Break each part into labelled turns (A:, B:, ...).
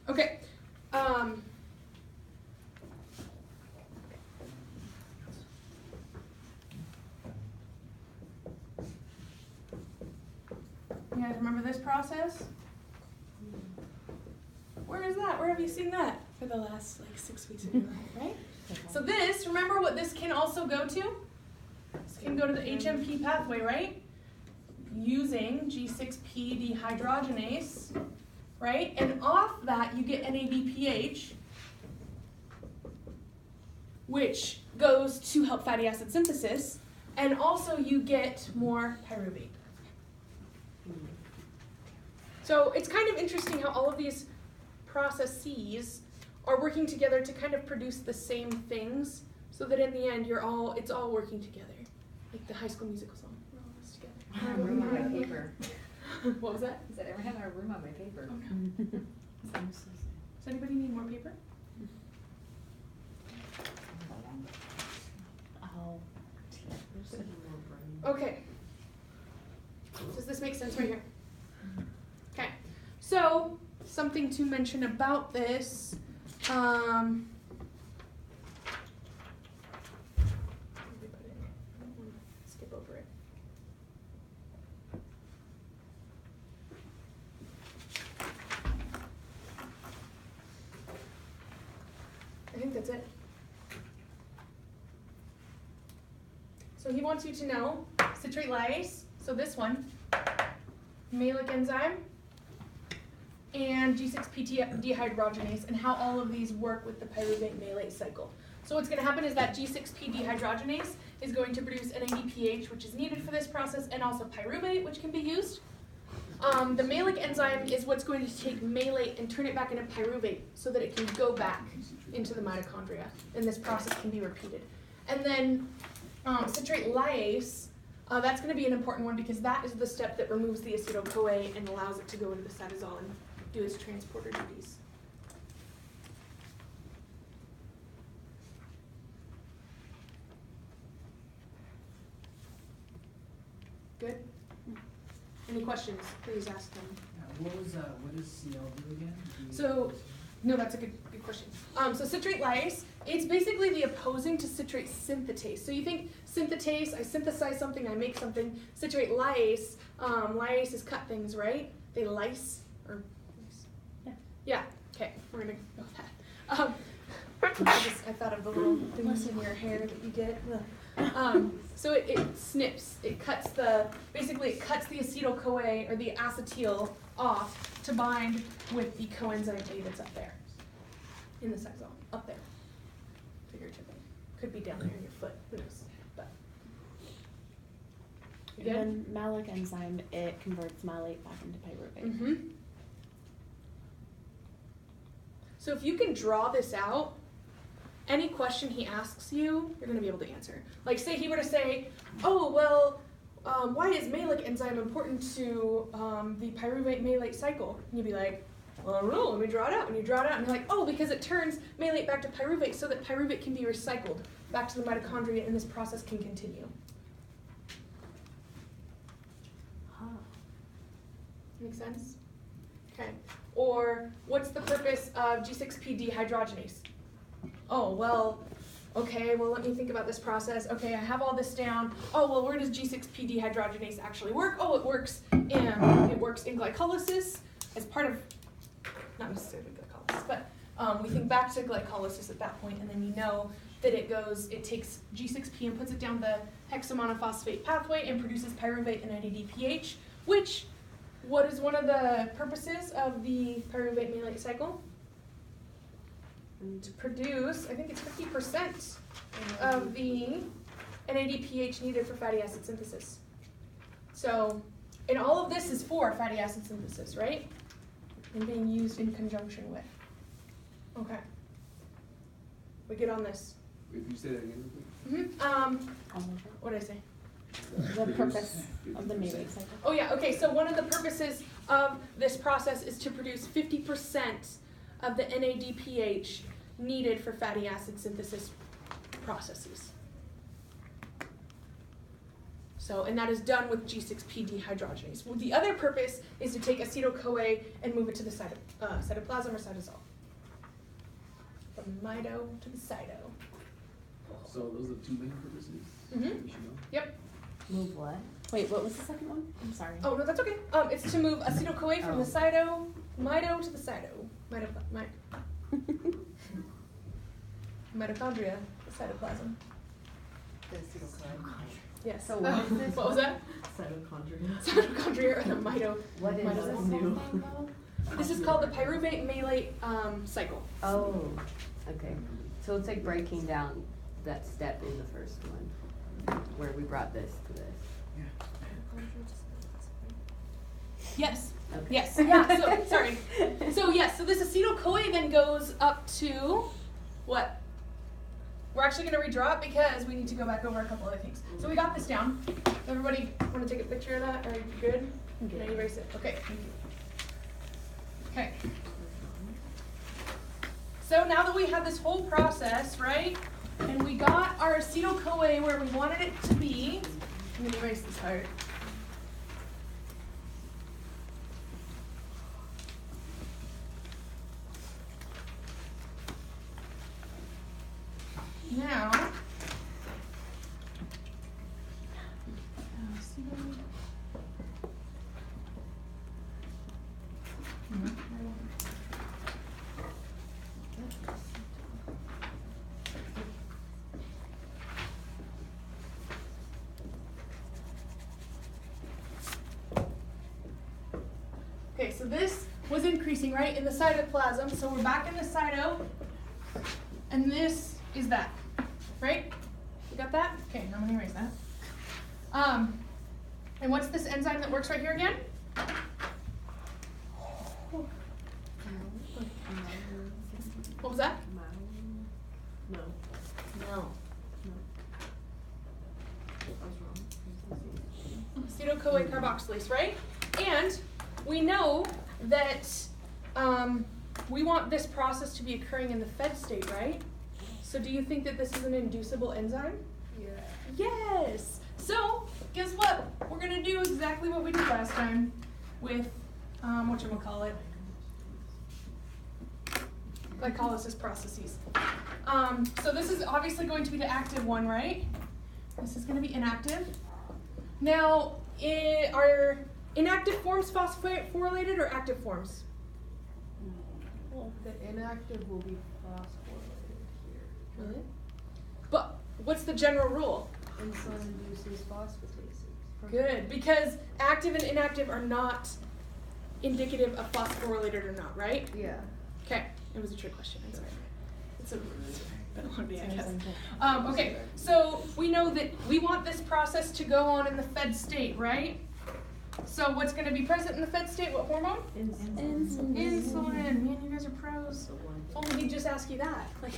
A: Okay. You guys remember this process? Where is that? Where have you seen that for the last 6 weeks of your life, right? So this, remember what this can also go to? This can go to the HMP pathway, right? Using G6P dehydrogenase, right? And off that you get NADPH, which goes to help fatty acid synthesis, and also you get more pyruvate. So it's kind of interesting how all of these processes are working together to kind of produce the same things, so that in the end it's all working together, like the High School Musical song. We're all this together.
B: I have room on my paper.
A: What was that?
B: I said I have a room on my paper.
A: Oh no. Does anybody need more paper?
C: Oh.
A: Okay. Does this make sense right here? Okay. So something to mention about this. Skip over it. I think that's it. So he wants you to know citrate lyase, so this one, malic enzyme, and G6P dehydrogenase, and how all of these work with the pyruvate malate cycle. So what's going to happen is that G6P dehydrogenase is going to produce NADPH, which is needed for this process, and also pyruvate, which can be used. The malic enzyme is what's going to take malate and turn it back into pyruvate so that it can go back into the mitochondria, and this process can be repeated. And then citrate lyase, that's going to be an important one because that is the step that removes the acetyl-CoA and allows it to go into the cytosol and do its transporter duties. Good? Any questions? Please ask them.
D: What does CL do again?
A: So, no, that's a good question. So citrate lyase, it's basically the opposing to citrate synthetase. So you think synthetase, I synthesize something, I make something. Citrate lyase, lyase is cut things, right? They lyse, or yeah. Okay, we're gonna go with that. I thought of the little things in your hair that you get. So it snips, it cuts basically it cuts the acetyl-CoA or the acetyl off to bind with the coenzyme A that's up there in the cytosol, up there, figuratively. Could be down there in your foot, who knows, but. You good?
C: And then malic enzyme, it converts malate back into pyruvate.
A: Mm-hmm. So if you can draw this out, any question he asks you, you're going to be able to answer. Like say he were to say, oh, well, why is malic enzyme important to the pyruvate malate cycle? And you'd be like, well, I don't know, let me draw it out. And you draw it out and you're like, oh, because it turns malate back to pyruvate so that pyruvate can be recycled back to the mitochondria and this process can continue. Make sense? Okay. Or what's the purpose of G6P dehydrogenase? Oh, well, okay, well, let me think about this process. Okay, I have all this down. Oh, well, where does G6P dehydrogenase actually work? Oh, it works in glycolysis as part of, not necessarily glycolysis, but we think back to glycolysis at that point, and then you know that it takes G6P and puts it down the hexamonophosphate pathway and produces pyruvate and NADPH, which, what is one of the purposes of the pyruvate malate cycle? To produce, I think it's 50% of the NADPH needed for fatty acid synthesis. So, and all of this is for fatty acid synthesis, right? And being used in conjunction with. Okay. We get on this.
E: If you say that again,
A: What did I say?
C: The purpose of the malate cycle.
A: Oh yeah, okay, so one of the purposes of this process is to produce 50% of the NADPH needed for fatty acid synthesis processes. So, and that is done with G6P dehydrogenase. Well, the other purpose is to take acetyl-CoA and move it to the cytoplasm or cytosol. From mito to the cyto.
E: So those are the two main purposes?
A: Mhm.
E: We should know?
B: Move what?
C: Wait, what was the second one? I'm sorry.
A: Oh, no, that's okay. It's to move acetyl-CoA from the mito to the mitochondria, the cytoplasm.
B: The acetylcholine.
A: Yes.
B: So what is this?
A: What was that?
B: Mitochondria.
A: Mitochondria or the mito.
B: What is
A: Mitosis.
B: this new?
A: This is called the pyruvate malate cycle.
F: Oh, okay. So it's like breaking down that step in the first one, where we brought this to this.
A: Yes.
F: Okay.
A: Yes. Yeah. So sorry. So yes. So this acetyl-CoA then goes up to what? We're actually going to redraw it because we need to go back over a couple other things. So we got this down. Everybody want to take a picture of that? Are you good? Can I erase it? Okay. Thank you. Okay. So now that we have this whole process, right, and we got our acetyl-CoA where we wanted it to be, I'm going to erase this part. Now, okay, so this was increasing, right, in the cytoplasm. So we're back in the cyto, and this is that, right? You got that? Okay, now I'm gonna erase that. And what's this enzyme that works right here again? What was that?
B: No.
F: No.
A: Acetyl-CoA carboxylase, right? And we know that we want this process to be occurring in the fed state, right? So do you think that this is an inducible enzyme?
B: Yeah.
A: Yes! So, guess what? We're gonna do exactly what we did last time with, whatchamacallit? Glycolysis processes. So this is obviously going to be the active one, right? This is gonna be inactive. Now, are inactive forms phosphorylated or active forms?
B: The inactive will be phosphorylated here.
A: Really? But what's the general rule?
B: Insulin induces phosphatases.
A: Good, because active and inactive are not indicative of phosphorylated or not, right?
B: Yeah.
A: Okay, it was a trick question, I'm sorry. It's been a long day, I guess. Okay, so we know that we want this process to go on in the fed state, right? So what's going to be present in the fed state? What hormone?
C: Insulin.
A: Insulin. Man, you guys are pros. If only he'd just ask you that. Like,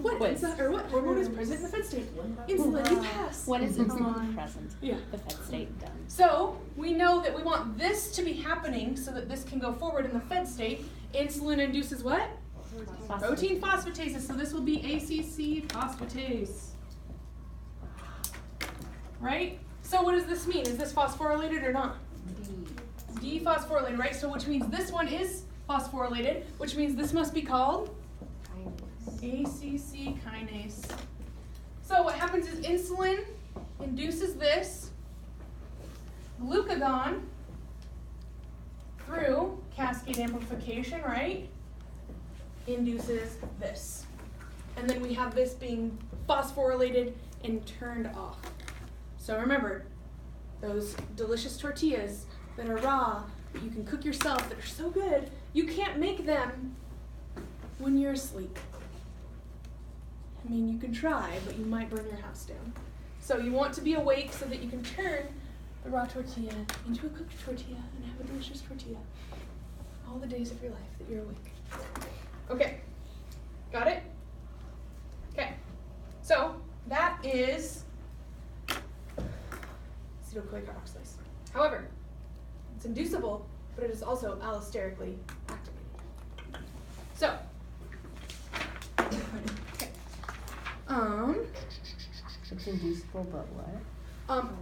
A: what
C: Quiz.
A: what hormone is present in the fed state? Insulin. You pass.
C: When is insulin present?
A: Yeah.
C: The fed state done.
A: So we know that we want this to be happening so that this can go forward in the fed state. Insulin induces what? Protein phosphatases. So this will be ACC phosphatase. Right? So what does this mean? Is this phosphorylated or not? Dephosphorylated, right? So which means this one is phosphorylated, which means this must be called ACC kinase. So what happens is insulin induces this, glucagon through cascade amplification, right? Induces this. And then we have this being phosphorylated and turned off. So remember, those delicious tortillas that are raw, that you can cook yourself, that are so good, you can't make them when you're asleep. I mean, you can try, but you might burn your house down. So you want to be awake so that you can turn the raw tortilla into a cooked tortilla and have a delicious tortilla all the days of your life that you're awake. Okay, got it? Okay, so that is acetyl-CoA carboxylase. However, it's inducible, but it is also allosterically activated. So, okay.
F: It's inducible, but what?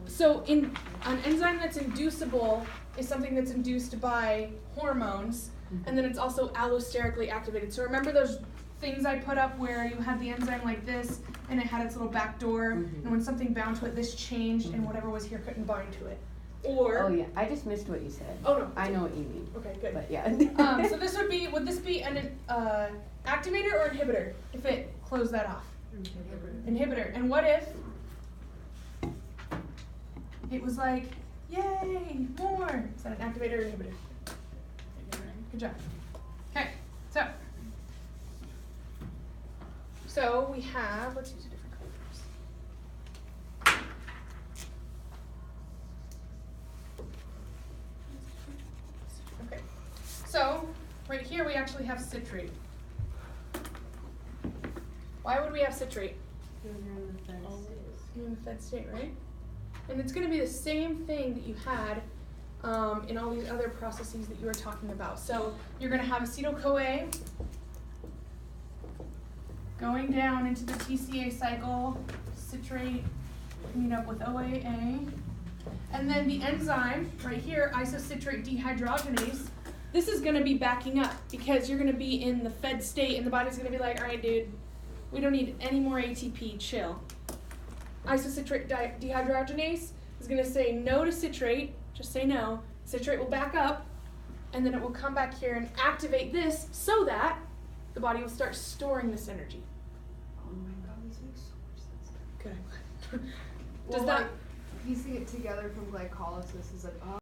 A: So in an enzyme that's inducible is something that's induced by hormones, and then it's also allosterically activated. So remember those things I put up where you had the enzyme like this, and it had its little back door, and when something bound to it, this changed, and whatever was here couldn't bind to it. Or
F: Oh, yeah, I just missed what you said.
A: oh no,
F: I know what you mean,
A: okay, good.
F: but yeah.
A: So this would this be an activator or inhibitor if it closed that off? Inhibitor. And what if it was like, yay, more? Is that an activator or inhibitor? Good job. Okay, so we have, let's use a different color first. Okay, so right here we actually have citrate. Why would we have citrate? You're in the fed state, right? And it's going to be the same thing that you had in all these other processes that you were talking about. So you're going to have acetyl-CoA going down into the TCA cycle, citrate coming up with OAA. And then the enzyme right here, isocitrate dehydrogenase, this is going to be backing up because you're going to be in the fed state and the body's going to be like, all right, dude, we don't need any more ATP, chill. Isocitrate dehydrogenase is going to say no to citrate, just say no. Citrate will back up, and then it will come back here and activate this so that the body will start storing this energy.
B: Oh my god, this makes so much sense.
A: Good. Does
B: Well,
A: that?
B: like, piecing it together from glycolysis is like, oh.